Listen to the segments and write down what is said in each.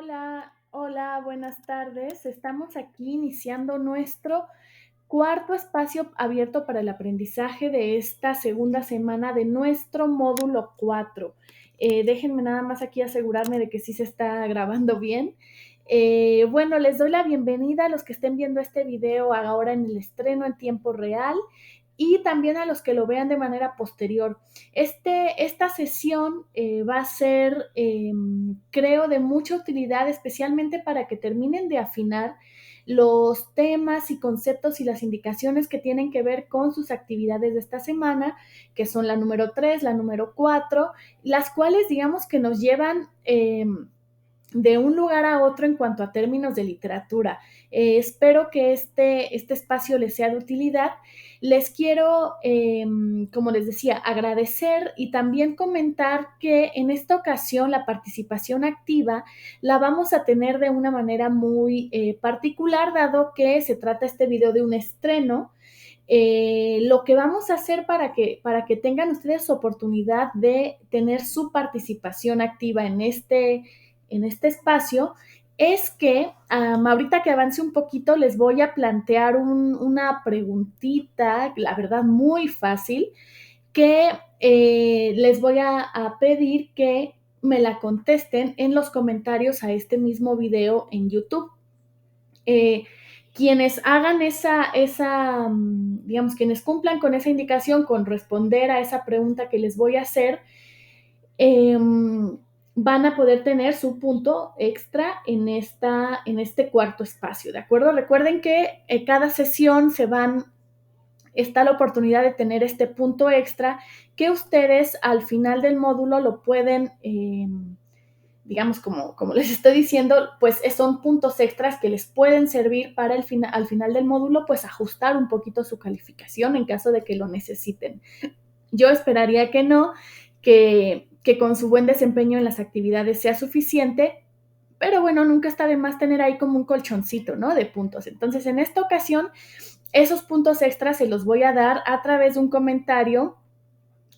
Hola, hola, buenas tardes. Estamos aquí iniciando nuestro cuarto espacio abierto para el aprendizaje de esta segunda semana de nuestro módulo 4. Déjenme nada más aquí asegurarme de que sí se está grabando bien. Bueno, les doy la bienvenida a los que estén viendo este video ahora en el estreno en tiempo real y también a los que lo vean de manera posterior. Esta sesión va a ser, creo, de mucha utilidad, especialmente para que terminen de afinar los temas y conceptos y las indicaciones que tienen que ver con sus actividades de esta semana, que son la número 3, la número 4, las cuales digamos que nos llevan de un lugar a otro en cuanto a términos de literatura. Espero que este espacio les sea de utilidad. Les quiero, como les decía, agradecer y también comentar que en esta ocasión la participación activa la vamos a tener de una manera muy particular, dado que se trata este video de un estreno. Lo que vamos a hacer para que tengan ustedes oportunidad de tener su participación activa en este espacio es que ahorita que avance un poquito les voy a plantear una preguntita, la verdad muy fácil, que les voy a pedir que me la contesten en los comentarios a este mismo video en YouTube. Eh, quienes hagan digamos, quienes cumplan con esa indicación, con responder a esa pregunta que les voy a hacer, eh, van a poder tener su punto extra en este cuarto espacio, ¿de acuerdo? Recuerden que cada sesión está la oportunidad de tener este punto extra que ustedes al final del módulo lo pueden digamos, como les estoy diciendo, pues son puntos extras que les pueden servir para al final del módulo, pues ajustar un poquito su calificación en caso de que lo necesiten. Yo esperaría que no, que con su buen desempeño en las actividades sea suficiente, pero bueno, nunca está de más tener ahí como un colchoncito, ¿no? De puntos. Entonces, en esta ocasión, esos puntos extras se los voy a dar a través de un comentario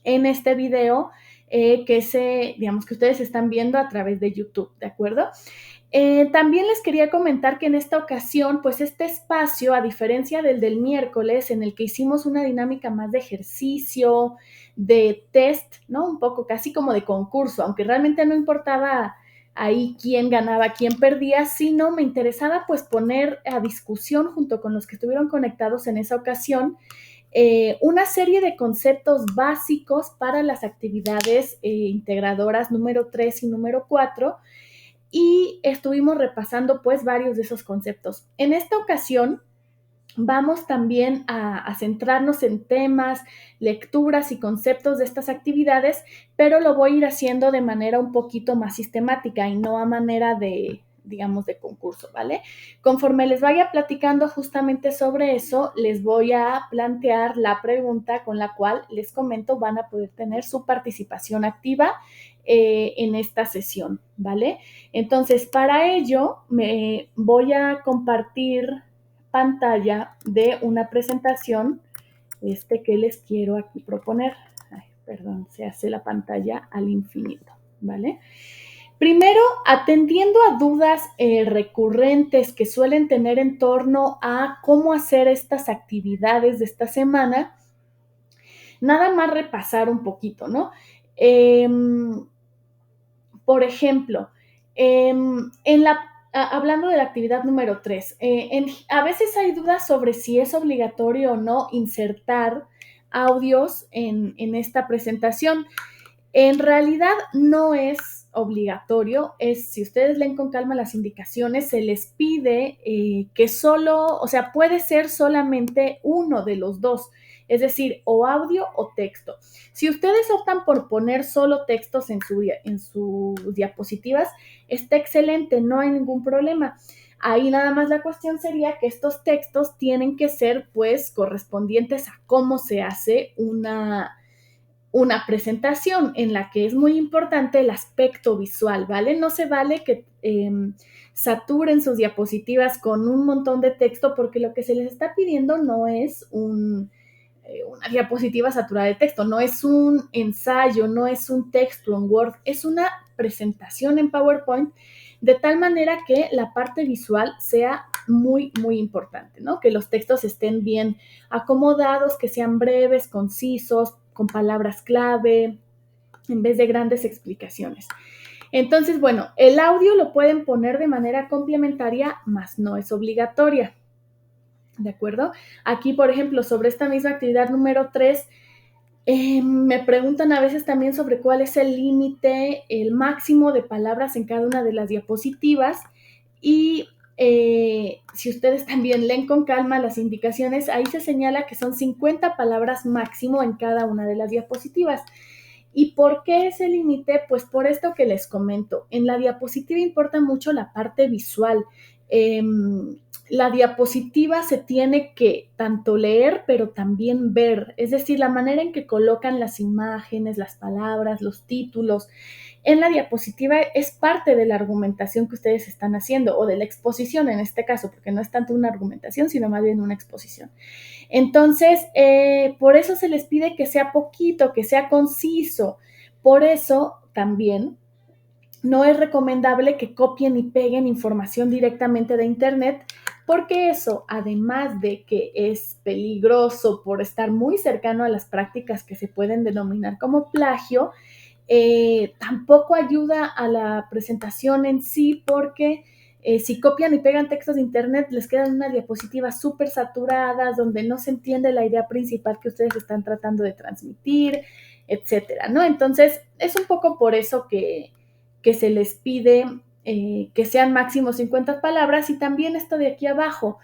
en este video digamos, que ustedes están viendo a través de YouTube, ¿de acuerdo? También les quería comentar que en esta ocasión, pues este espacio, a diferencia del miércoles, en el que hicimos una dinámica más de ejercicio, de test, ¿no? Un poco casi como de concurso, aunque realmente no importaba ahí quién ganaba, quién perdía, sino me interesaba pues poner a discusión junto con los que estuvieron conectados en esa ocasión una serie de conceptos básicos para las actividades integradoras número 3 y número 4 y estuvimos repasando pues varios de esos conceptos. En esta ocasión vamos también a centrarnos en temas, lecturas y conceptos de estas actividades, pero lo voy a ir haciendo de manera un poquito más sistemática y no a manera de, digamos, de concurso, ¿vale? Conforme les vaya platicando justamente sobre eso, les voy a plantear la pregunta con la cual les comento van a poder tener su participación activa en esta sesión, ¿vale? Entonces, para ello, me voy a compartir pantalla de una presentación que les quiero aquí proponer. Ay, perdón, se hace la pantalla al infinito, ¿vale? Primero, atendiendo a dudas recurrentes que suelen tener en torno a cómo hacer estas actividades de esta semana, nada más repasar un poquito, ¿no? Eh, por ejemplo, hablando de la actividad número 3, a veces hay dudas sobre si es obligatorio o no insertar audios en esta presentación. En realidad no es obligatorio, si ustedes leen con calma las indicaciones, se les pide que o sea, puede ser solamente uno de los dos, es decir, o audio o texto. Si ustedes optan por poner solo textos en sus diapositivas, está excelente, no hay ningún problema. Ahí nada más la cuestión sería que estos textos tienen que ser pues correspondientes a cómo se hace una presentación en la que es muy importante el aspecto visual, ¿vale? No se vale que saturen sus diapositivas con un montón de texto porque lo que se les está pidiendo no es una diapositiva saturada de texto, no es un ensayo, no es un texto en Word, es una presentación en PowerPoint de tal manera que la parte visual sea muy, muy importante, ¿no? Que los textos estén bien acomodados, que sean breves, concisos, con palabras clave, en vez de grandes explicaciones. Entonces, bueno, el audio lo pueden poner de manera complementaria, mas no es obligatoria. ¿De acuerdo? Aquí, por ejemplo, sobre esta misma actividad número 3, me preguntan a veces también sobre cuál es el límite, el máximo de palabras en cada una de las diapositivas. Y si ustedes también leen con calma las indicaciones, ahí se señala que son 50 palabras máximo en cada una de las diapositivas. ¿Y por qué ese límite? Pues por esto que les comento. En la diapositiva importa mucho la parte visual. La diapositiva se tiene que tanto leer, pero también ver. Es decir, la manera en que colocan las imágenes, las palabras, los títulos en la diapositiva es parte de la argumentación que ustedes están haciendo, o de la exposición en este caso, porque no es tanto una argumentación, sino más bien una exposición. Entonces, por eso se les pide que sea poquito, que sea conciso. Por eso también no es recomendable que copien y peguen información directamente de Internet, porque eso, además de que es peligroso por estar muy cercano a las prácticas que se pueden denominar como plagio, tampoco ayuda a la presentación en sí, porque si copian y pegan textos de Internet, les quedan unas diapositivas súper saturadas, donde no se entiende la idea principal que ustedes están tratando de transmitir, etcétera, ¿no? Entonces, es un poco por eso que se les pide que sean máximo 50 palabras, y también esto de aquí abajo,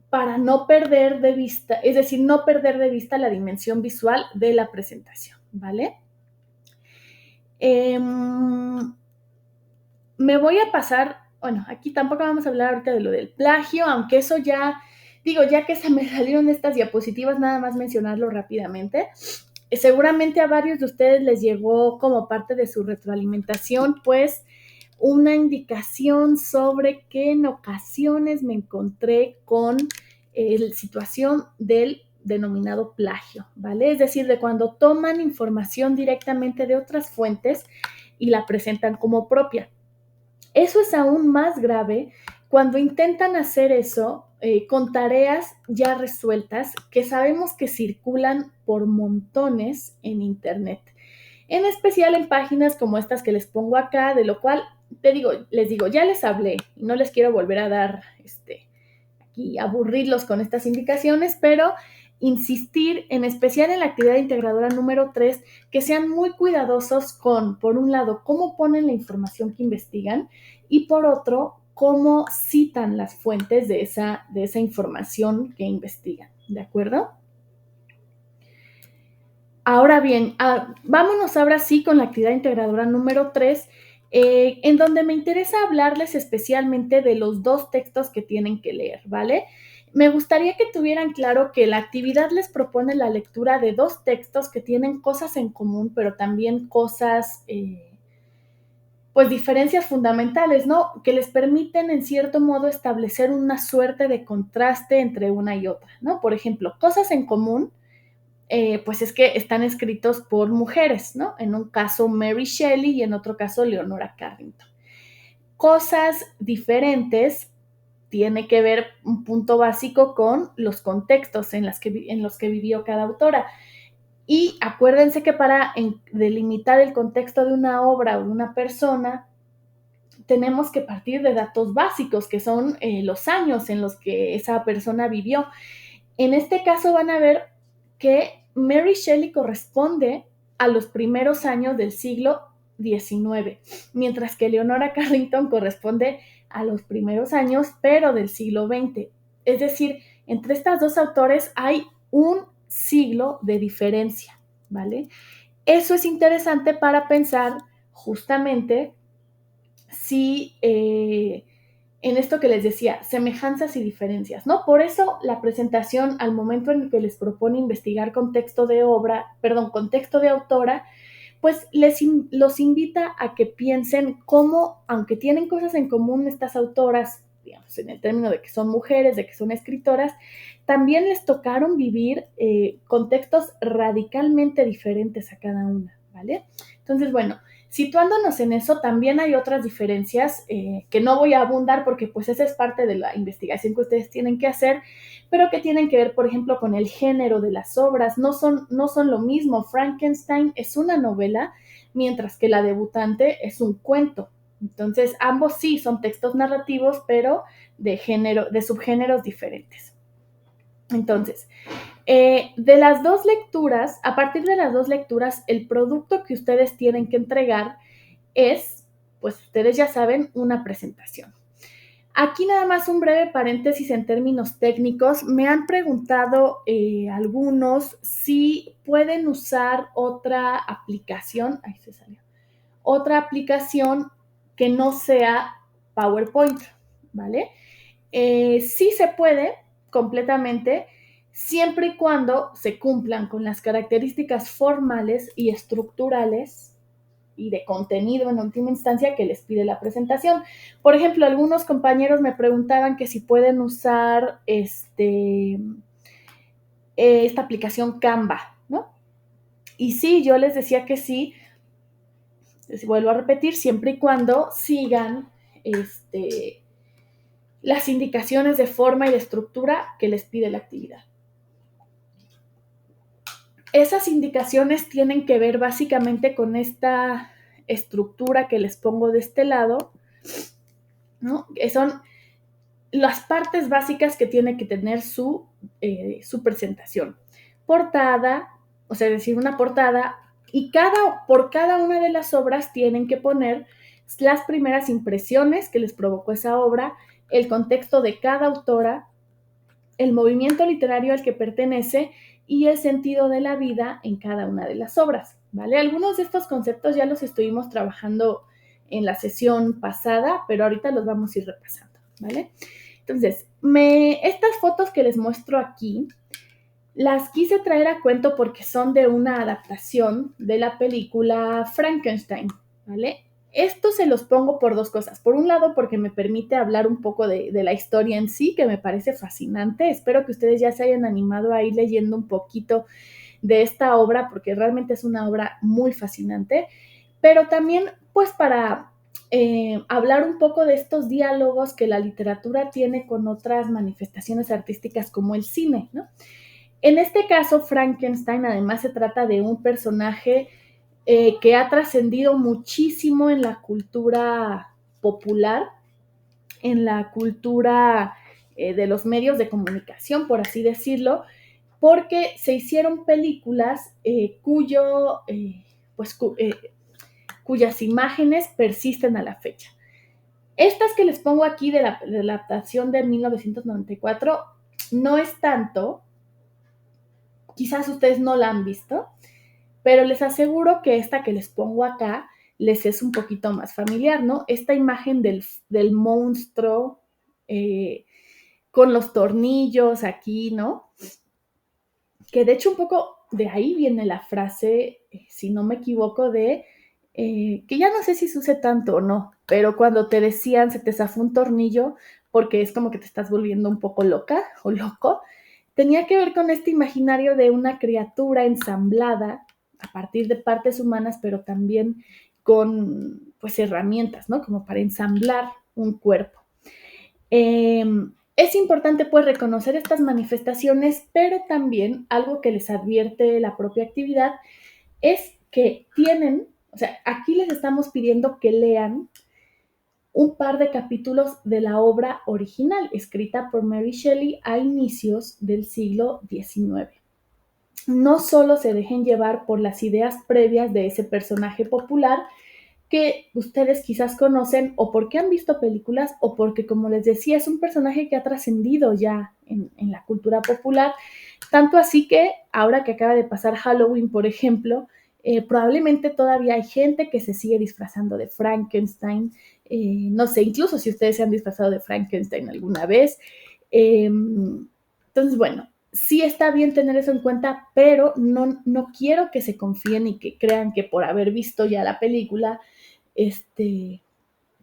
para no perder de vista, es decir, no perder de vista la dimensión visual de la presentación, ¿vale? Me voy a pasar, bueno, aquí tampoco vamos a hablar ahorita de lo del plagio, aunque eso ya, digo, ya que se me salieron estas diapositivas, nada más mencionarlo rápidamente. Seguramente a varios de ustedes les llegó como parte de su retroalimentación, pues, una indicación sobre que en ocasiones me encontré con la situación del denominado plagio, ¿vale? Es decir, de cuando toman información directamente de otras fuentes y la presentan como propia. Eso es aún más grave cuando intentan hacer eso con tareas ya resueltas que sabemos que circulan por montones en Internet. En especial en páginas como estas que les pongo acá, de lo cual les digo, ya les hablé y no les quiero volver a dar aquí aburrirlos con estas indicaciones, pero insistir en especial en la actividad integradora número 3, que sean muy cuidadosos con, por un lado, cómo ponen la información que investigan, y por otro, cómo citan las fuentes de esa información que investigan, ¿de acuerdo? Ahora bien, vámonos ahora sí con la actividad integradora número 3, en donde me interesa hablarles especialmente de los dos textos que tienen que leer, ¿vale? Me gustaría que tuvieran claro que la actividad les propone la lectura de dos textos que tienen cosas en común, pero también cosas, pues diferencias fundamentales, ¿no? Que les permiten en cierto modo establecer una suerte de contraste entre una y otra, ¿no? Por ejemplo, cosas en común, pues es que están escritos por mujeres, ¿no? En un caso Mary Shelley y en otro caso Leonora Carrington. Cosas diferentes tiene que ver un punto básico con los contextos en los que vivió cada autora. Y acuérdense que para delimitar el contexto de una obra o de una persona, tenemos que partir de datos básicos, que son los años en los que esa persona vivió. En este caso van a ver que Mary Shelley corresponde a los primeros años del siglo XIX, mientras que Leonora Carrington corresponde a los primeros años, pero del siglo XX. Es decir, entre estas dos autores hay un siglo de diferencia, ¿vale? Eso es interesante para pensar justamente si en esto que les decía, semejanzas y diferencias, ¿no? Por eso la presentación, al momento en el que les propone investigar contexto de obra, perdón, contexto de autora, pues los invita a que piensen cómo, aunque tienen cosas en común estas autoras, digamos, en el término de que son mujeres, de que son escritoras, también les tocaron vivir contextos radicalmente diferentes a cada una, ¿vale? Entonces, bueno, Situándonos en eso, también hay otras diferencias que no voy a abundar porque pues esa es parte de la investigación que ustedes tienen que hacer, pero que tienen que ver, por ejemplo, con el género de las obras. No son lo mismo. Frankenstein es una novela, mientras que La debutante es un cuento. Entonces, ambos sí son textos narrativos, pero de subgéneros diferentes. Entonces, de las dos lecturas, a partir de las dos lecturas, el producto que ustedes tienen que entregar es, pues ustedes ya saben, una presentación. Aquí nada más un breve paréntesis en términos técnicos. Me han preguntado algunos si pueden usar otra aplicación, ahí se salió, otra aplicación que no sea PowerPoint, ¿vale? Sí se puede completamente, siempre y cuando se cumplan con las características formales y estructurales y de contenido en última instancia que les pide la presentación. Por ejemplo, algunos compañeros me preguntaban que si pueden usar esta aplicación Canva, ¿no? Y sí, yo les decía que sí, les vuelvo a repetir, siempre y cuando sigan las indicaciones de forma y de estructura que les pide la actividad. Esas indicaciones tienen que ver básicamente con esta estructura que les pongo de este lado, ¿no? Que son las partes básicas que tiene que tener su presentación. Portada, o sea, es decir, una portada, y por cada una de las obras tienen que poner las primeras impresiones que les provocó esa obra, el contexto de cada autora, el movimiento literario al que pertenece y el sentido de la vida en cada una de las obras, ¿vale? Algunos de estos conceptos ya los estuvimos trabajando en la sesión pasada, pero ahorita los vamos a ir repasando, ¿vale? Entonces, estas fotos que les muestro aquí, las quise traer a cuento porque son de una adaptación de la película Frankenstein, ¿vale? Esto se los pongo por dos cosas. Por un lado, porque me permite hablar un poco de la historia en sí, que me parece fascinante. Espero que ustedes ya se hayan animado a ir leyendo un poquito de esta obra, porque realmente es una obra muy fascinante. Pero también, pues, para hablar un poco de estos diálogos que la literatura tiene con otras manifestaciones artísticas como el cine, ¿no? En este caso, Frankenstein además se trata de un personaje que ha trascendido muchísimo en la cultura popular, en la cultura de los medios de comunicación, por así decirlo, porque se hicieron películas cuyas imágenes persisten a la fecha. Estas que les pongo aquí de la adaptación de 1994 no es tanto, quizás ustedes no la han visto, pero les aseguro que esta que les pongo acá les es un poquito más familiar, ¿no? Esta imagen del monstruo con los tornillos aquí, ¿no? Que de hecho un poco de ahí viene la frase, si no me equivoco, que ya no sé si se use tanto o no, pero cuando te decían se te zafó un tornillo porque es como que te estás volviendo un poco loca o loco, tenía que ver con este imaginario de una criatura ensamblada a partir de partes humanas, pero también con pues herramientas, ¿no? Como para ensamblar un cuerpo. Es importante pues reconocer estas manifestaciones, pero también algo que les advierte la propia actividad es que o sea, aquí les estamos pidiendo que lean un par de capítulos de la obra original, escrita por Mary Shelley a inicios del siglo XIX. No solo se dejen llevar por las ideas previas de ese personaje popular que ustedes quizás conocen o porque han visto películas o porque, como les decía, es un personaje que ha trascendido ya en la cultura popular, tanto así que ahora que acaba de pasar Halloween, por ejemplo, probablemente todavía hay gente que se sigue disfrazando de Frankenstein, no sé, incluso si ustedes se han disfrazado de Frankenstein alguna vez. Entonces, bueno, sí está bien tener eso en cuenta, pero no quiero que se confíen y que crean que por haber visto ya la película,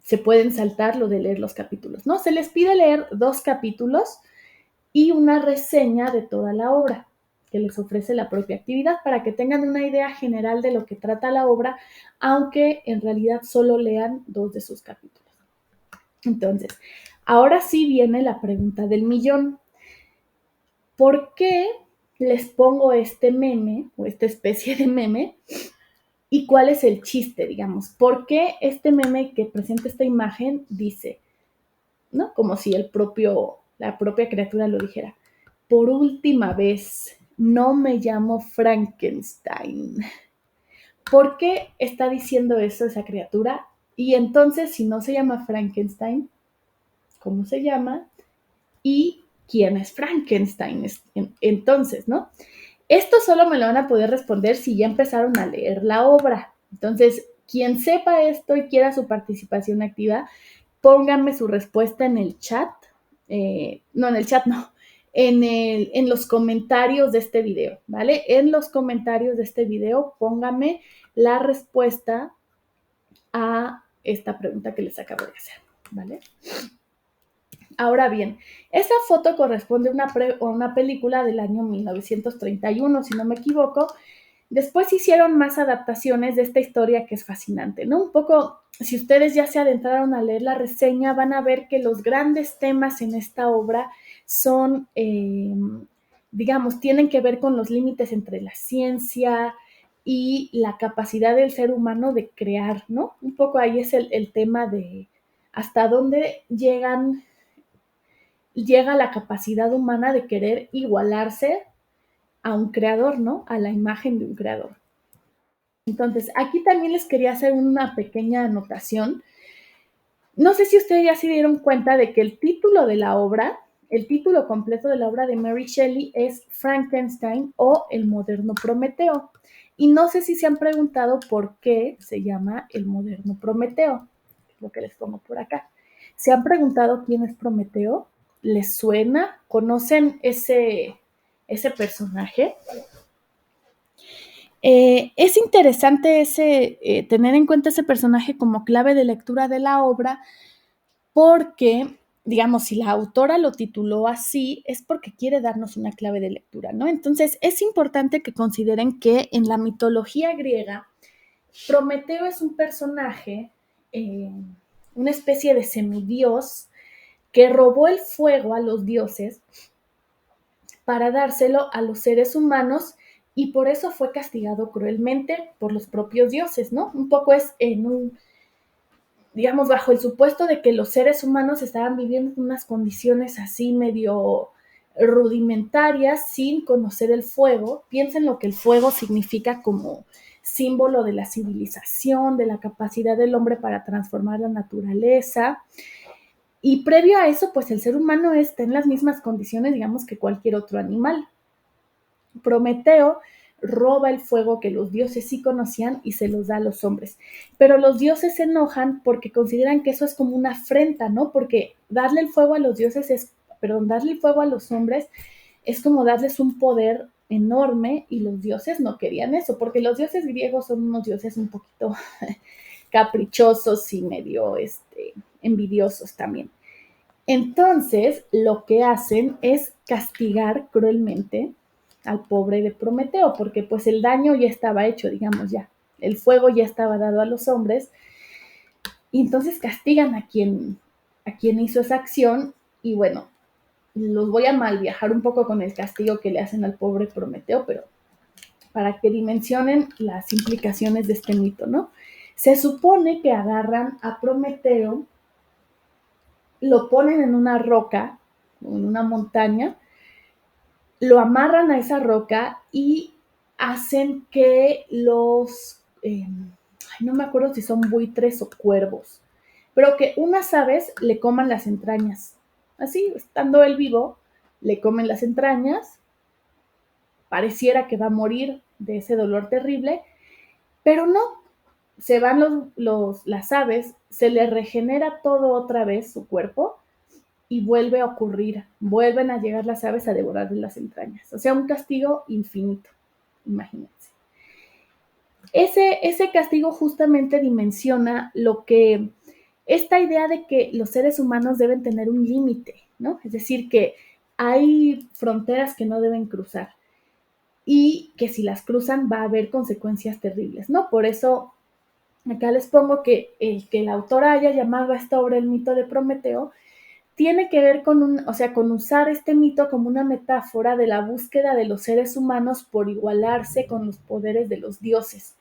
se pueden saltar lo de leer los capítulos, ¿no? Se les pide leer 2 capítulos y una reseña de toda la obra, ¿ok? que les ofrece la propia actividad para que tengan una idea general de lo que trata la obra, aunque en realidad solo lean 2 de sus capítulos. Entonces, ahora sí viene la pregunta del millón. ¿Por qué les pongo este meme o esta especie de meme? ¿Y cuál es el chiste, digamos? ¿Por qué este meme que presenta esta imagen dice, ¿no? Como si la propia criatura lo dijera. Por última vez, no me llamo Frankenstein. ¿Por qué está diciendo eso esa criatura? Y entonces, si no se llama Frankenstein, ¿cómo se llama? ¿Y quién es Frankenstein? Entonces, ¿no? Esto solo me lo van a poder responder si ya empezaron a leer la obra. Entonces, quien sepa esto y quiera su participación activa, pónganme su respuesta en el chat. No, en el chat no. En los comentarios de este video, ¿vale? En los comentarios de este video, pónganme la respuesta a esta pregunta que les acabo de hacer, ¿vale? Ahora bien, esa foto corresponde a una película del año 1931, si no me equivoco. Después hicieron más adaptaciones de esta historia que es fascinante, ¿no? Un poco, si ustedes ya se adentraron a leer la reseña, van a ver que los grandes temas en esta obra son, digamos, tienen que ver con los límites entre la ciencia y la capacidad del ser humano de crear, ¿no? Un poco ahí es el tema de hasta dónde llega la capacidad humana de querer igualarse a un creador, ¿no? A la imagen de un creador. Entonces, aquí también les quería hacer una pequeña anotación. No sé si ustedes ya se dieron cuenta de que el título de la obra, el título completo de la obra de Mary Shelley es Frankenstein o El moderno Prometeo. Y no sé si se han preguntado por qué se llama El moderno Prometeo, lo que les pongo por acá. ¿Se han preguntado quién es Prometeo? ¿Les suena? ¿Conocen ese personaje? Es interesante tener en cuenta ese personaje como clave de lectura de la obra porque, digamos, si la autora lo tituló así, es porque quiere darnos una clave de lectura, ¿no? Entonces, es importante que consideren que en la mitología griega, Prometeo es un personaje, una especie de semidios que robó el fuego a los dioses para dárselo a los seres humanos y por eso fue castigado cruelmente por los propios dioses, ¿no? Un poco es digamos, bajo el supuesto de que los seres humanos estaban viviendo en unas condiciones así medio rudimentarias, sin conocer el fuego. Piensen lo que el fuego significa como símbolo de la civilización, de la capacidad del hombre para transformar la naturaleza. Y previo a eso, pues el ser humano está en las mismas condiciones, digamos, que cualquier otro animal. Prometeo roba el fuego que los dioses sí conocían y se los da a los hombres. Pero los dioses se enojan porque consideran que eso es como una afrenta, ¿no? Porque darle el fuego a los dioses darle el fuego a los hombres es como darles un poder enorme y los dioses no querían eso, porque los dioses griegos son unos dioses un poquito caprichosos y medio envidiosos también. Entonces, lo que hacen es castigar cruelmente al pobre de Prometeo, porque pues el daño ya estaba hecho, digamos ya, el fuego ya estaba dado a los hombres, y entonces castigan a quien hizo esa acción, y bueno, los voy a mal viajar un poco con el castigo que le hacen al pobre Prometeo, pero para que dimensionen las implicaciones de este mito, ¿no? Se supone que agarran a Prometeo, lo ponen en una roca, en una montaña, lo amarran a esa roca y hacen que no me acuerdo si son buitres o cuervos, pero que unas aves le coman las entrañas. Así, estando él vivo, le comen las entrañas, pareciera que va a morir de ese dolor terrible, pero no, se van las aves, se le regenera todo otra vez su cuerpo y vuelve a ocurrir, vuelven a llegar las aves a devorarle las entrañas. O sea, un castigo infinito, imagínense. Ese castigo justamente dimensiona esta idea de que los seres humanos deben tener un límite, ¿no? Es decir, que hay fronteras que no deben cruzar. y que si las cruzan va a haber consecuencias terribles, ¿no? Por eso acá les pongo que el autor haya llamado a esta obra el mito de Prometeo tiene que ver con usar este mito como una metáfora de la búsqueda de los seres humanos por igualarse con los poderes de los dioses,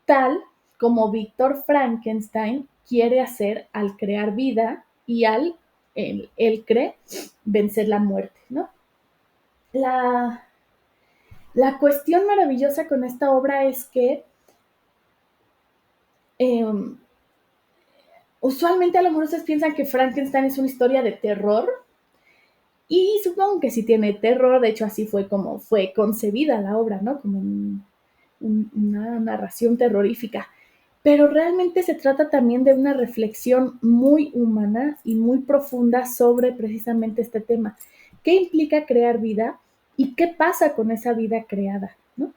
tal como Víctor Frankenstein quiere hacer al crear vida y él cree, vencer la muerte, ¿no? La, la cuestión maravillosa con esta obra es que eh, usualmente a lo mejor ustedes piensan que Frankenstein es una historia de terror, y supongo que sí tiene terror, de hecho así fue como fue concebida la obra, ¿no? Como una narración terrorífica. Pero realmente se trata también de una reflexión muy humana y muy profunda sobre precisamente este tema. ¿Qué implica crear vida y qué pasa con esa vida creada? ¿No?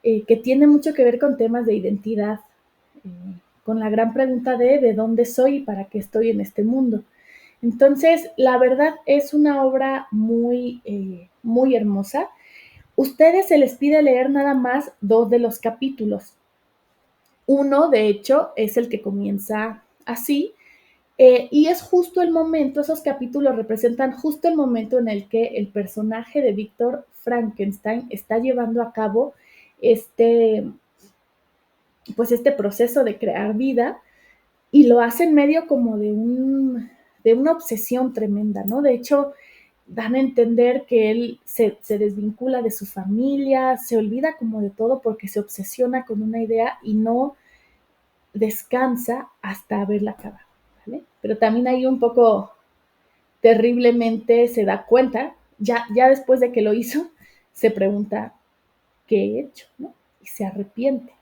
Que tiene mucho que ver con temas de identidad, con la gran pregunta de dónde soy y para qué estoy en este mundo. Entonces, la verdad es una obra muy hermosa. Ustedes se les pide leer nada más 2 de los capítulos. Uno, de hecho, es el que comienza así, y es justo el momento, esos capítulos representan justo el momento en el que el personaje de Víctor Frankenstein está llevando a cabo este, pues este proceso de crear vida y lo hace en medio como de una obsesión tremenda, ¿no? De hecho, dan a entender que él se desvincula de su familia, se olvida como de todo porque se obsesiona con una idea y no descansa hasta haberla acabado, ¿vale? Pero también ahí un poco terriblemente se da cuenta, ya después de que lo hizo, se pregunta, ¿qué he hecho? ¿No? Y se arrepiente.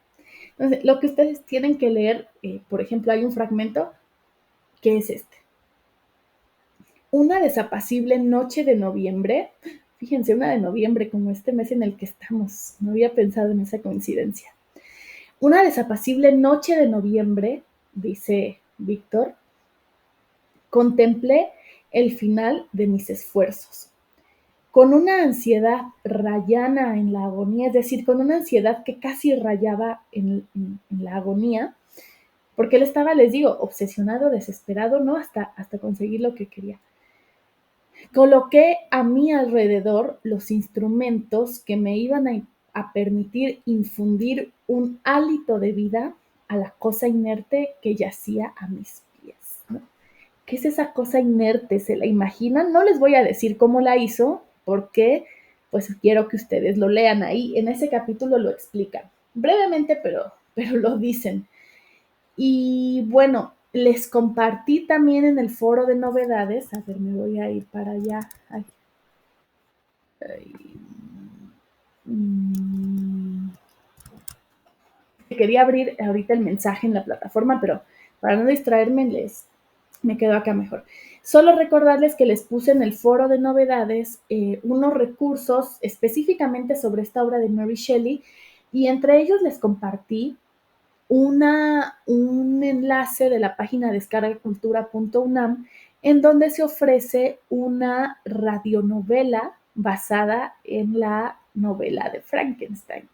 Entonces, lo que ustedes tienen que leer, por ejemplo, hay un fragmento que es este. Una desapacible noche de noviembre, fíjense, una de noviembre, como este mes en el que estamos, no había pensado en esa coincidencia. Una desapacible noche de noviembre, dice Víctor, contemplé el final de mis esfuerzos. Con una ansiedad rayana en la agonía, es decir, con una ansiedad que casi rayaba en la agonía, porque él estaba, les digo, obsesionado, desesperado, ¿no? Hasta conseguir lo que quería. Coloqué a mi alrededor los instrumentos que me iban a permitir infundir un hálito de vida a la cosa inerte que yacía a mis pies, ¿no? ¿Qué es esa cosa inerte? ¿Se la imaginan? No les voy a decir cómo la hizo, porque pues quiero que ustedes lo lean ahí. En ese capítulo lo explican. Brevemente, pero lo dicen. Y bueno, les compartí también en el foro de novedades. A ver, me voy a ir para allá. Ay, ay, mm, quería abrir ahorita el mensaje en la plataforma, pero para no distraerme, me quedo acá mejor. Solo recordarles que les puse en el foro de novedades unos recursos específicamente sobre esta obra de Mary Shelley y entre ellos les compartí un enlace de la página descargacultura.unam en donde se ofrece una radionovela basada en la novela de Frankenstein.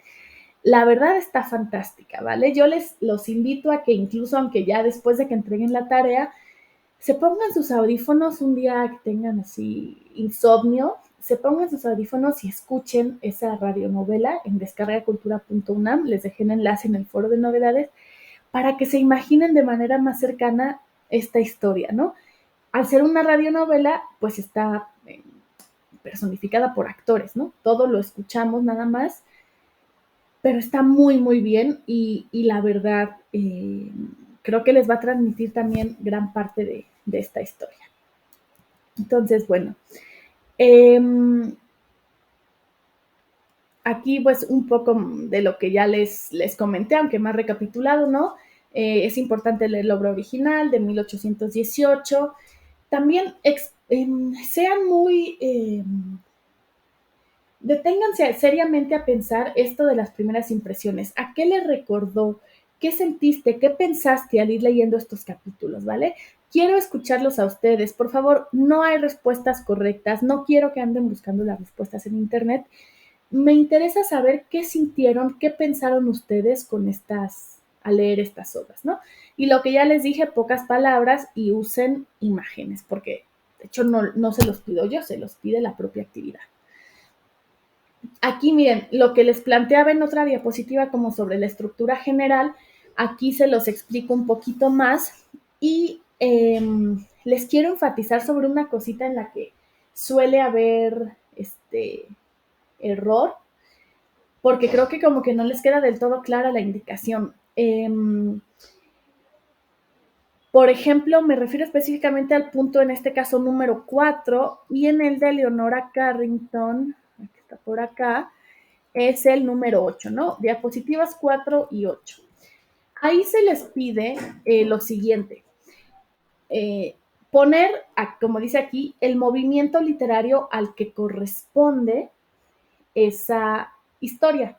La verdad está fantástica, ¿vale? Yo los invito a que incluso, aunque ya después de que entreguen la tarea, se pongan sus audífonos un día que tengan así insomnio, se pongan sus audífonos y escuchen esa radionovela en descargacultura.unam, les dejé el enlace en el foro de novedades, para que se imaginen de manera más cercana esta historia, ¿no? Al ser una radionovela, pues está personificada por actores, ¿no? Todo lo escuchamos nada más, pero está muy bien y la verdad creo que les va a transmitir también gran parte de esta historia. Entonces, bueno, eh, aquí pues un poco de lo que ya les comenté, aunque más recapitulado, ¿no? Es importante leer la obra original de 1818. También sean muy... deténganse seriamente a pensar esto de las primeras impresiones. ¿A qué le recordó? ¿Qué sentiste? ¿Qué pensaste al ir leyendo estos capítulos? ¿Vale? Quiero escucharlos a ustedes. Por favor, no hay respuestas correctas. No quiero que anden buscando las respuestas en internet. Me interesa saber qué sintieron, qué pensaron ustedes al leer estas obras, ¿no? Y lo que ya les dije, pocas palabras y usen imágenes, porque de hecho no se los pido yo, se los pide la propia actividad. Aquí miren, lo que les planteaba en otra diapositiva como sobre la estructura general, aquí se los explico un poquito más y les quiero enfatizar sobre una cosita en la que suele haber error, porque creo que como que no les queda del todo clara la indicación. Por ejemplo, me refiero específicamente al punto, en este caso número 4, y en el de Leonora Carrington, que está por acá, es el número 8, ¿no? Diapositivas 4 y 8. Ahí se les pide lo siguiente, poner, como dice aquí, el movimiento literario al que corresponde esa historia.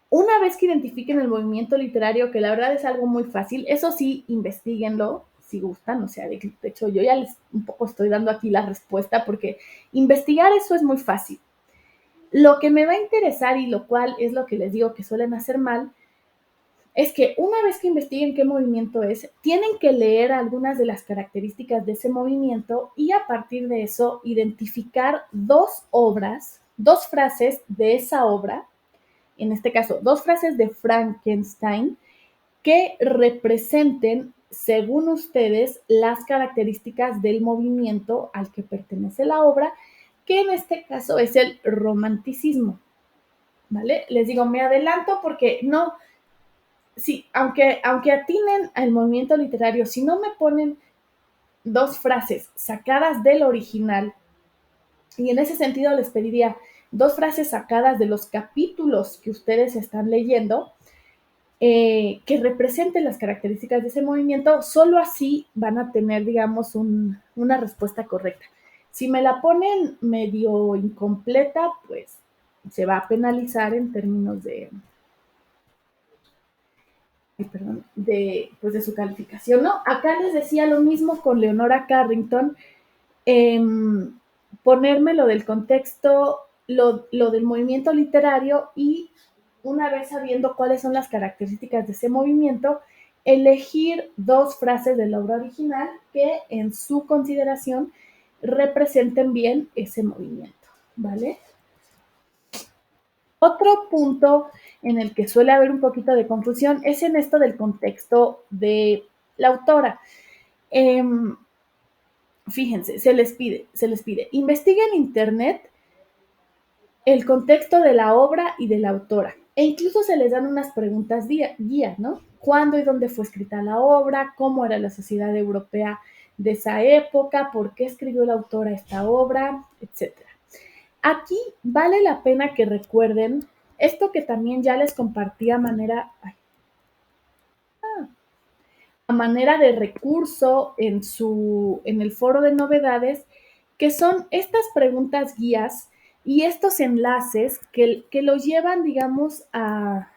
Una vez que identifiquen el movimiento literario, que la verdad es algo muy fácil, eso sí, investiguenlo si gustan, o sea, de hecho yo ya les un poco estoy dando aquí la respuesta porque investigar eso es muy fácil. Lo que me va a interesar y lo cual es lo que les digo que suelen hacer mal, es que una vez que investiguen qué movimiento es, tienen que leer algunas de las características de ese movimiento y a partir de eso identificar dos obras, dos frases de esa obra, en este caso, dos frases de Frankenstein que representen, según ustedes, las características del movimiento al que pertenece la obra, que en este caso es el romanticismo. ¿Vale? Les digo, me adelanto porque no, sí, aunque atinen al movimiento literario, si no me ponen dos frases sacadas del original, y en ese sentido les pediría dos frases sacadas de los capítulos que ustedes están leyendo, que representen las características de ese movimiento, solo así van a tener, digamos, una respuesta correcta. Si me la ponen medio incompleta, pues se va a penalizar en términos pues de su calificación, ¿no? Acá les decía lo mismo con Leonora Carrington, eh, ponerme lo del contexto, lo del movimiento literario y una vez sabiendo cuáles son las características de ese movimiento, elegir dos frases de la obra original que en su consideración representen bien ese movimiento, ¿vale? Otro punto en el que suele haber un poquito de confusión es en esto del contexto de la autora. Eh, Fíjense, se les pide, investiga en internet el contexto de la obra y de la autora. E incluso se les dan unas preguntas guía, ¿no? ¿Cuándo y dónde fue escrita la obra? ¿Cómo era la sociedad europea de esa época? ¿Por qué escribió la autora esta obra? Etcétera. Aquí vale la pena que recuerden esto que también ya les compartí a manera de recurso en el foro de novedades, que son estas preguntas guías y estos enlaces que los llevan, digamos, a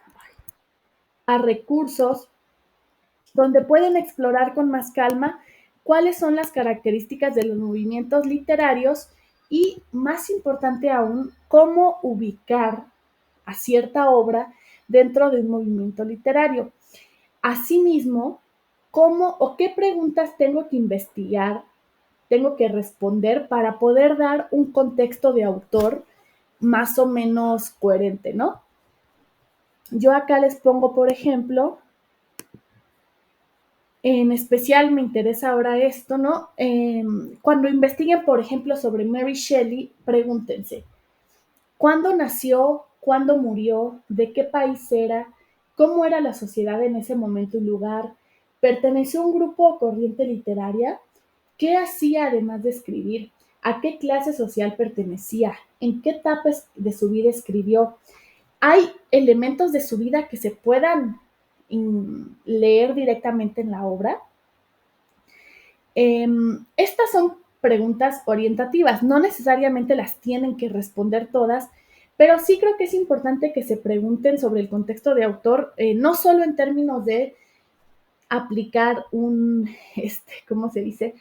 recursos donde pueden explorar con más calma cuáles son las características de los movimientos literarios y, más importante aún, cómo ubicar a cierta obra dentro de un movimiento literario. Asimismo, cómo o qué preguntas tengo que investigar, tengo que responder para poder dar un contexto de autor más o menos coherente, ¿no? Yo acá les pongo, por ejemplo, en especial me interesa ahora esto, ¿no? Cuando investiguen, por ejemplo, sobre Mary Shelley, pregúntense, ¿cuándo nació? ¿Cuándo murió? ¿De qué país era? ¿Cómo era la sociedad en ese momento y lugar? ¿Perteneció a un grupo o corriente literaria? ¿Qué hacía además de escribir? ¿A qué clase social pertenecía? ¿En qué etapas de su vida escribió? ¿Hay elementos de su vida que se puedan leer directamente en la obra? Estas son preguntas orientativas, no necesariamente las tienen que responder todas, pero sí creo que es importante que se pregunten sobre el contexto de autor, no solo en términos de aplicar ¿cómo se dice?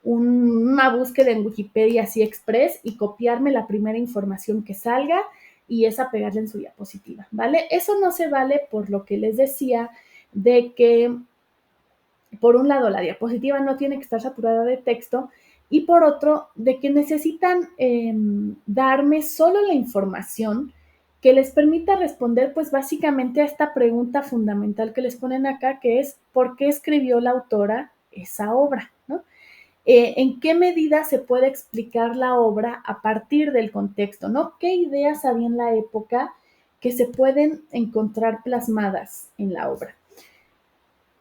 una búsqueda en Wikipedia así express y copiarme la primera información que salga y esa pegarla en su diapositiva, ¿vale? Eso no se vale por lo que les decía de que, por un lado, la diapositiva no tiene que estar saturada de texto y por otro, de que necesitan darme solo la información que les permita responder, pues básicamente a esta pregunta fundamental que les ponen acá, que es ¿por qué escribió la autora esa obra? ¿No? ¿En qué medida se puede explicar la obra a partir del contexto? ¿No? ¿Qué ideas había en la época que se pueden encontrar plasmadas en la obra?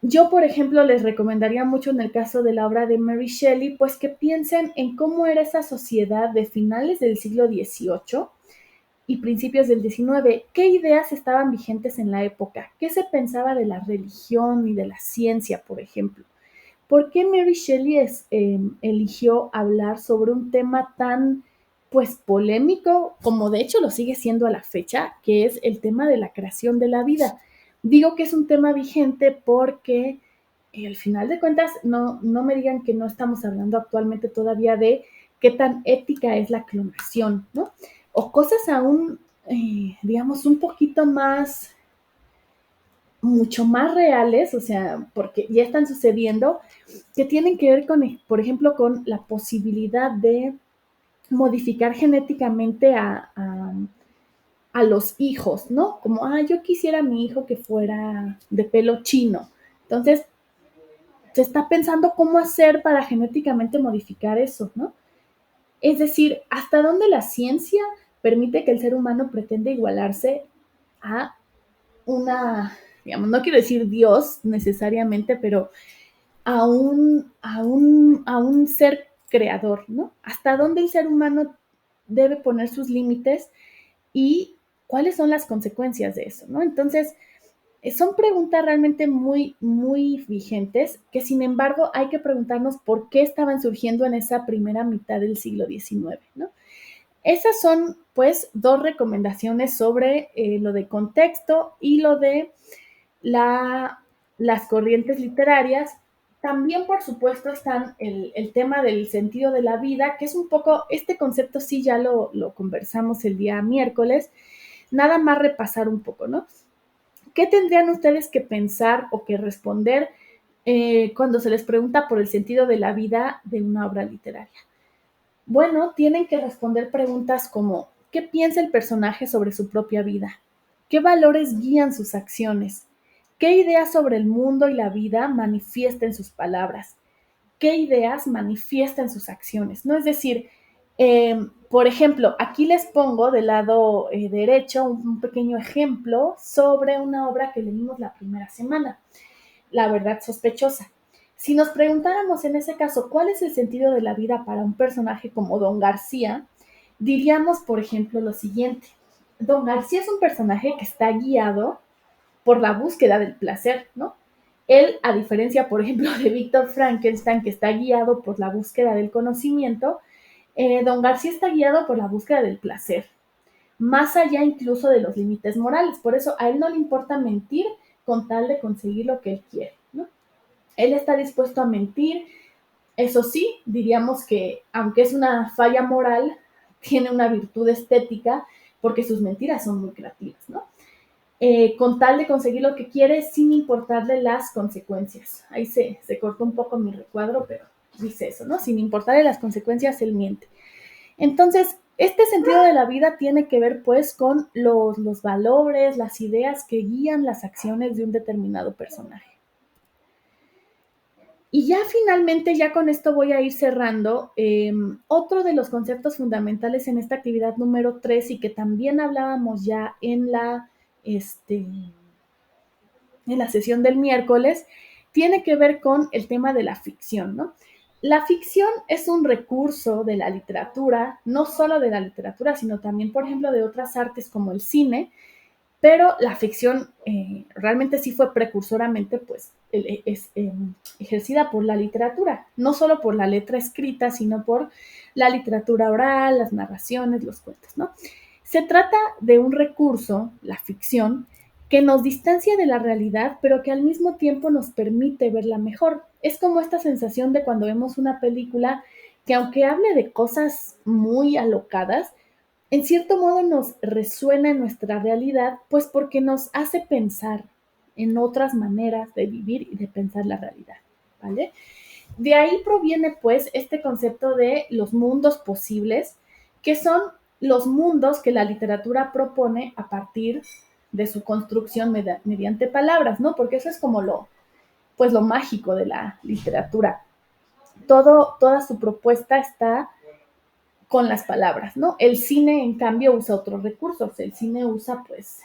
Yo, por ejemplo, les recomendaría mucho en el caso de la obra de Mary Shelley, pues que piensen en cómo era esa sociedad de finales del siglo XVIII y principios del XIX. ¿Qué ideas estaban vigentes en la época? ¿Qué se pensaba de la religión y de la ciencia, por ejemplo? ¿Por qué Mary Shelley eligió hablar sobre un tema tan, pues, polémico, como de hecho lo sigue siendo a la fecha, que es el tema de la creación de la vida? Digo que es un tema vigente porque al final de cuentas no me digan que no estamos hablando actualmente todavía de qué tan ética es la clonación, ¿no? O cosas aún, digamos, un poquito más, mucho más reales, o sea, porque ya están sucediendo, que tienen que ver con, por ejemplo, con la posibilidad de modificar genéticamente a los hijos, ¿no? Como, yo quisiera a mi hijo que fuera de pelo chino. Entonces, se está pensando cómo hacer para genéticamente modificar eso, ¿no? Es decir, hasta dónde la ciencia permite que el ser humano pretenda igualarse a una, digamos, no quiero decir Dios necesariamente, pero a un ser creador, ¿no? Hasta dónde el ser humano debe poner sus límites y cuáles son las consecuencias de eso, ¿no? Entonces, son preguntas realmente muy, muy vigentes que sin embargo hay que preguntarnos por qué estaban surgiendo en esa primera mitad del siglo XIX, ¿no? Esas son, pues, dos recomendaciones sobre lo de contexto y lo de la, las corrientes literarias. También, por supuesto, están el tema del sentido de la vida, que es un poco, este concepto sí ya lo conversamos el día miércoles, nada más repasar un poco, ¿no? ¿Qué tendrían ustedes que pensar o que responder cuando se les pregunta por el sentido de la vida de una obra literaria? Bueno, tienen que responder preguntas como, ¿qué piensa el personaje sobre su propia vida? ¿Qué valores guían sus acciones? ¿Qué ideas sobre el mundo y la vida manifiesta en sus palabras? ¿Qué ideas manifiesta en sus acciones? ¿No? Es decir, por ejemplo, aquí les pongo del lado derecho un pequeño ejemplo sobre una obra que leímos la primera semana, La verdad sospechosa. Si nos preguntáramos en ese caso cuál es el sentido de la vida para un personaje como Don García, diríamos, por ejemplo, lo siguiente. Don García es un personaje que está guiado por la búsqueda del placer, ¿no? Él, a diferencia, por ejemplo, de Víctor Frankenstein, que está guiado por la búsqueda del conocimiento, Don García está guiado por la búsqueda del placer, más allá incluso de los límites morales. Por eso a él no le importa mentir con tal de conseguir lo que él quiere, ¿no? Él está dispuesto a mentir. Eso sí, diríamos que aunque es una falla moral, tiene una virtud estética porque sus mentiras son muy creativas, ¿no? Con tal de conseguir lo que quiere sin importarle las consecuencias. Ahí se cortó un poco mi recuadro, pero dice eso, ¿no? Sin importarle las consecuencias, él miente. Entonces, este sentido de la vida tiene que ver pues con los valores, las ideas que guían las acciones de un determinado personaje. Y ya finalmente, ya con esto voy a ir cerrando, otro de los conceptos fundamentales en esta actividad número 3 y que también hablábamos ya en la sesión del miércoles, tiene que ver con el tema de la ficción, ¿no? La ficción es un recurso de la literatura, no solo de la literatura, sino también, por ejemplo, de otras artes como el cine, pero la ficción realmente sí fue precursoramente pues ejercida por la literatura, no solo por la letra escrita, sino por la literatura oral, las narraciones, los cuentos, ¿no? Se trata de un recurso, la ficción, que nos distancia de la realidad, pero que al mismo tiempo nos permite verla mejor. Es como esta sensación de cuando vemos una película que aunque hable de cosas muy alocadas, en cierto modo nos resuena en nuestra realidad, pues porque nos hace pensar en otras maneras de vivir y de pensar la realidad, ¿vale? De ahí proviene pues este concepto de los mundos posibles, que son los mundos que la literatura propone a partir de su construcción mediante palabras, ¿no? Porque eso es como pues lo mágico de la literatura. Toda su propuesta está con las palabras, ¿no? El cine, en cambio, usa otros recursos. El cine usa, pues,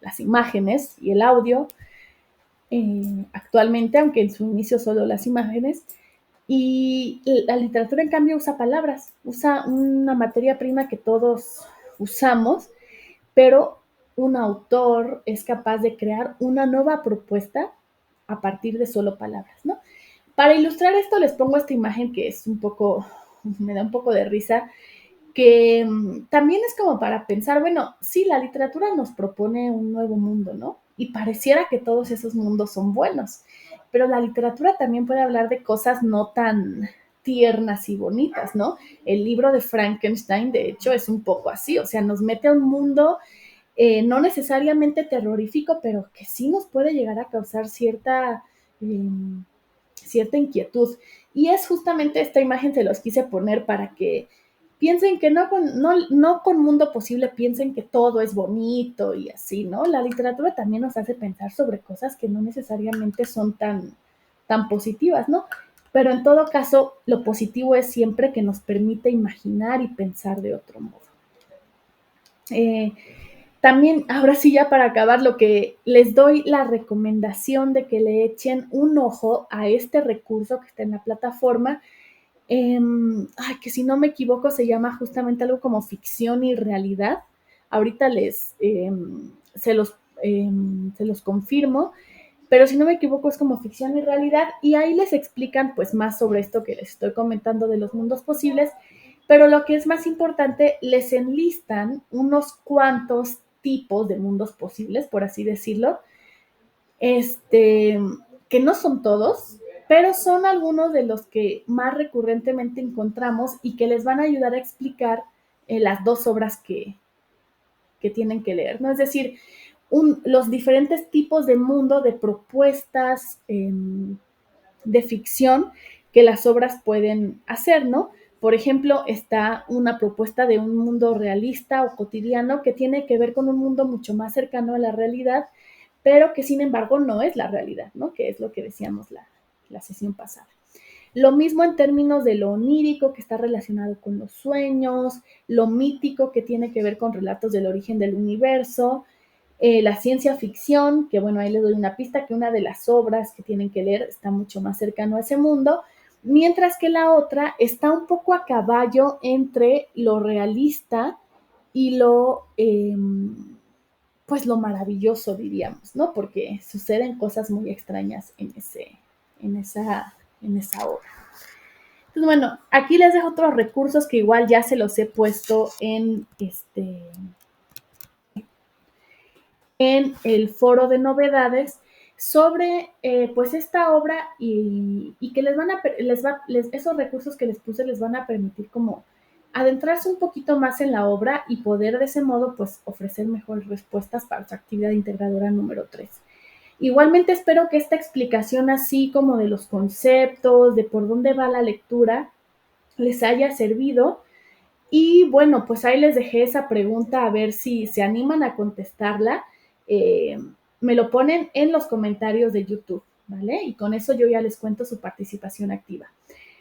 las imágenes y el audio, actualmente, aunque en su inicio solo las imágenes, y la literatura, en cambio, usa palabras, usa una materia prima que todos usamos, pero un autor es capaz de crear una nueva propuesta a partir de solo palabras, ¿no? Para ilustrar esto les pongo esta imagen que es un poco, me da un poco de risa, que también es como para pensar, bueno, sí, la literatura nos propone un nuevo mundo, ¿no? Y pareciera que todos esos mundos son buenos, pero la literatura también puede hablar de cosas no tan tiernas y bonitas, ¿no? El libro de Frankenstein, de hecho, es un poco así, o sea, nos mete a un mundo no necesariamente terrorífico, pero que sí nos puede llegar a causar eh, cierta inquietud. Y es justamente esta imagen se los quise poner para que piensen que no con mundo posible piensen que todo es bonito y así, ¿no? La literatura también nos hace pensar sobre cosas que no necesariamente son tan positivas, ¿no? Pero en todo caso, lo positivo es siempre que nos permite imaginar y pensar de otro modo. Eh, También, ahora sí, ya para acabar, lo que les doy la recomendación de que le echen un ojo a este recurso que está en la plataforma, que si no me equivoco se llama justamente algo como ficción y realidad. Ahorita se los confirmo, pero si no me equivoco es como ficción y realidad y ahí les explican pues más sobre esto que les estoy comentando de los mundos posibles, pero lo que es más importante, les enlistan unos cuantos tipos de mundos posibles, por así decirlo, este, que no son todos, pero son algunos de los que más recurrentemente encontramos y que les van a ayudar a explicar las dos obras que tienen que leer, ¿no? Es decir, los diferentes tipos de mundo, de propuestas de ficción que las obras pueden hacer, ¿no? Por ejemplo, está una propuesta de un mundo realista o cotidiano que tiene que ver con un mundo mucho más cercano a la realidad, pero que sin embargo no es la realidad, ¿no? Que es lo que decíamos la sesión pasada. Lo mismo en términos de lo onírico, que está relacionado con los sueños, lo mítico, que tiene que ver con relatos del origen del universo, la ciencia ficción, que bueno, ahí les doy una pista, que una de las obras que tienen que leer está mucho más cercano a ese mundo, mientras que la otra está un poco a caballo entre lo realista y pues lo maravilloso, diríamos, ¿no? Porque suceden cosas muy extrañas en esa obra. Entonces, bueno, aquí les dejo otros recursos que igual ya se los he puesto en el foro de novedades sobre pues esta obra y que esos recursos que les puse les van a permitir como adentrarse un poquito más en la obra y poder de ese modo pues ofrecer mejores respuestas para su actividad integradora número 3. Igualmente espero que esta explicación así como de los conceptos, de por dónde va la lectura, les haya servido. Y bueno, pues ahí les dejé esa pregunta a ver si se animan a contestarla. Eh, Me lo ponen en los comentarios de YouTube, ¿vale? Y con eso yo ya les cuento su participación activa.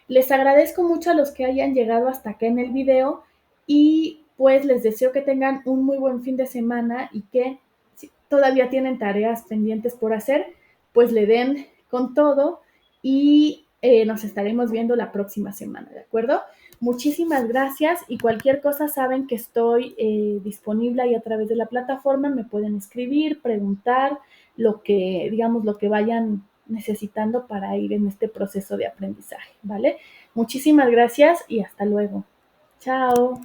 Les agradezco mucho a los que hayan llegado hasta acá en el video y pues les deseo que tengan un muy buen fin de semana y que si todavía tienen tareas pendientes por hacer, pues le den con todo y nos estaremos viendo la próxima semana, ¿de acuerdo? Muchísimas gracias y cualquier cosa saben que estoy disponible ahí a través de la plataforma, me pueden escribir, preguntar, digamos, lo que vayan necesitando para ir en este proceso de aprendizaje, ¿vale? Muchísimas gracias y hasta luego. Chao.